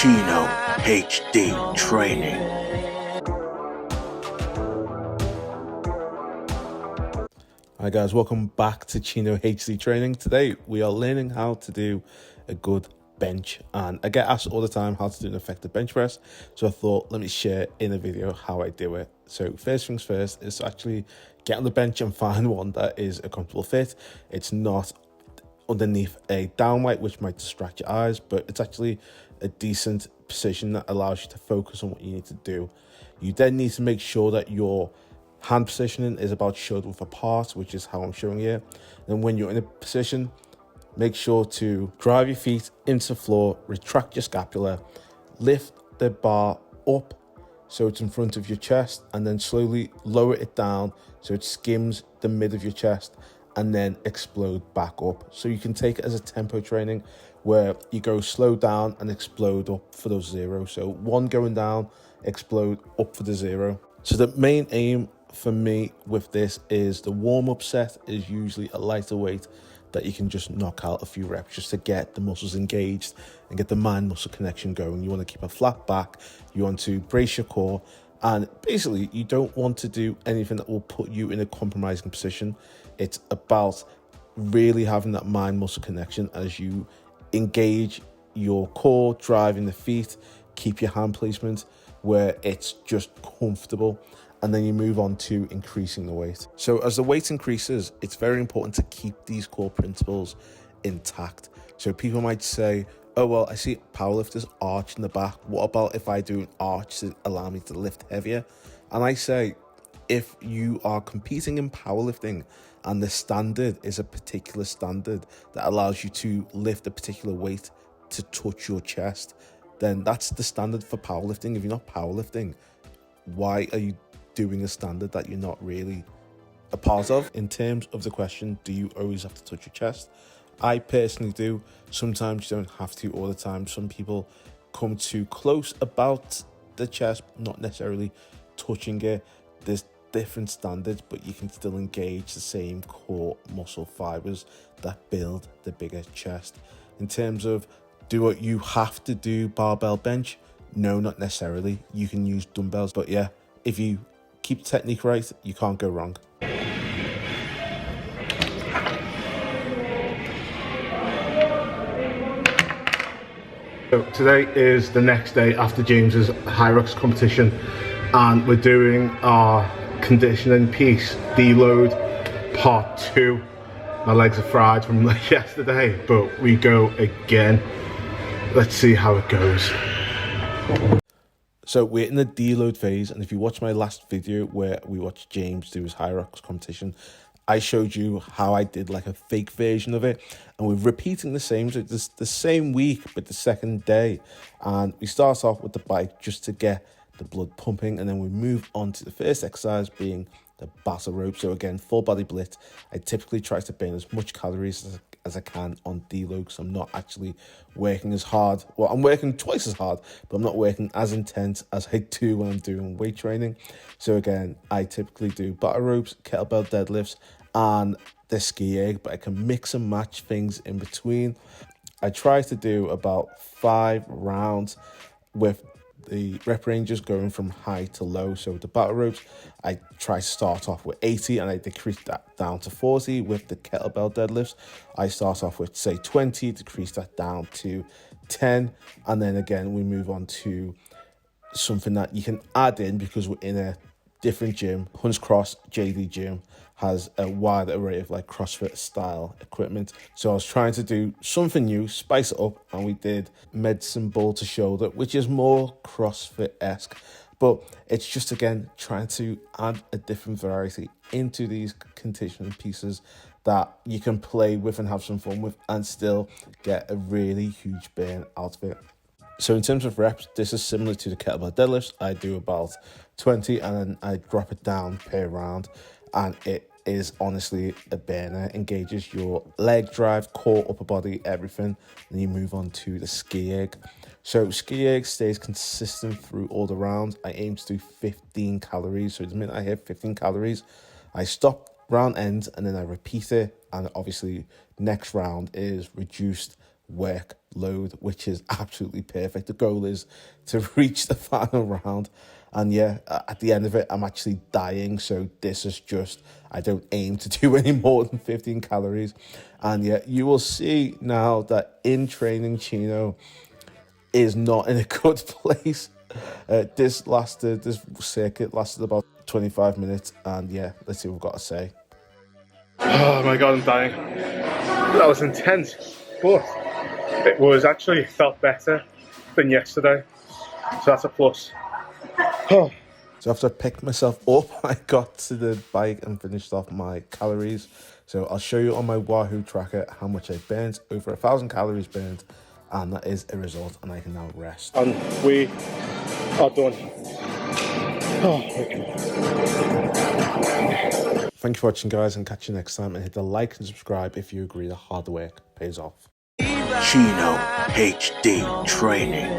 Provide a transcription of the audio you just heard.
Chino HD Training. Hi guys, welcome back to Chino HD Training. Today we are learning how to do a good bench, and I get asked all the time how to do an effective bench press, so I thought let me share in a video how I do it. So first things first is to actually get on the bench and find one that is a comfortable fit. It's not underneath a down weight which might distract your eyes, but it's actually a decent position that allows you to focus on what you need to do. You then need to make sure that your hand positioning is about shoulder width apart, which is how I'm showing here. And when you're in a position, make sure to drive your feet into the floor, retract your scapula, lift the bar up so it's in front of your chest, and then slowly lower it down so it skims the mid of your chest, and then explode back up. So you can take it as a tempo training where you go slow down and explode up for those zero. So one going down, explode up for the zero. So the main aim for me with this is the warm-up set is usually a lighter weight that you can just knock out a few reps just to get the muscles engaged and get the mind-muscle connection going. You want to keep a flat back, you want to brace your core, and basically you don't want to do anything that will put you in a compromising position. It's about really having that mind-muscle connection as you engage your core, driving the feet, keep your hand placement where it's just comfortable, and then you move on to increasing the weight. So as the weight increases, it's very important to keep these core principles intact. So people might say, oh, well, I see powerlifters arch in the back. What about if I do an arch to allow me to lift heavier? And I say, if you are competing in powerlifting and the standard is a particular standard that allows you to lift a particular weight to touch your chest, then that's the standard for powerlifting. If you're not powerlifting, why are you doing a standard that you're not really a part of? In terms of the question, do you always have to touch your chest? I personally do. Sometimes you don't have to all the time. Some people come too close about the chest, not necessarily touching it. There's different standards, but you can still engage the same core muscle fibers that build the bigger chest. In terms of do what you have to do barbell bench, no, not necessarily. You can use dumbbells, but yeah, if you keep the technique right, you can't go wrong. So today is the next day after James's high rocks competition, and we're doing our conditioning piece, Deload part 2. My legs are fried from yesterday, but we go again. Let's see how it goes. So we're in the deload phase, and if you watch my last video where we watched James do his high rocks competition, I showed you how I did like a fake version of it, and we're repeating the same. So it's the same week but the second day, and we start off with the bike just to get the blood pumping, and then we move on to the first exercise being the battle rope. So again, full body blitz. I typically try to burn as much calories as I can on deload because I'm not actually working as hard. Well, I'm working twice as hard, but I'm not working as intense as I do when I'm doing weight training. So again, I typically do battle ropes, kettlebell deadlifts, and the ski egg, but I can mix and match things in between. I try to do about 5 rounds with the rep ranges going from high to low. So the battle ropes, I try to start off with 80 and I decrease that down to 40. With the kettlebell deadlifts, I start off with say 20, decrease that down to 10, and then again we move on to something that you can add in because we're in a different gym. Hunts Cross JD Gym has a wide array of like CrossFit style equipment. So I was trying to do something new, spice it up, and we did medicine ball to shoulder, which is more CrossFit-esque. But it's just, again, trying to add a different variety into these conditioning pieces that you can play with and have some fun with and still get a really huge burn out of it. So in terms of reps, this is similar to the kettlebell deadlifts. I do about 20 and then I drop it down per round, and it is honestly a burner. Engages your leg drive, core, upper body, everything. Then you move on to the ski egg. So ski egg stays consistent through all the rounds. I aim to do 15 calories. So the minute I hit 15 calories, I stop round ends and then I repeat it. And obviously next round is reduced workload, which is absolutely perfect. The goal is to reach the final round, and yeah, at the end of it I'm actually dying, so this is just, I don't aim to do any more than 15 calories. And yeah, you will see now that in training, Chino is not in a good place. This circuit lasted about 25 minutes, and yeah, let's see what we've got to say. Oh my god, I'm dying. That was intense, but it was actually felt better than yesterday, so that's a plus. Oh. So after I picked myself up, I got to the bike and finished off my calories. So I'll show you on my Wahoo tracker how much I burnt, over 1,000 calories burned, and that is a result, and I can now rest. And we are done. Oh my god. Thank you for watching, guys, and catch you next time, and hit the like and subscribe if you agree the hard work pays off. Chino HD Training.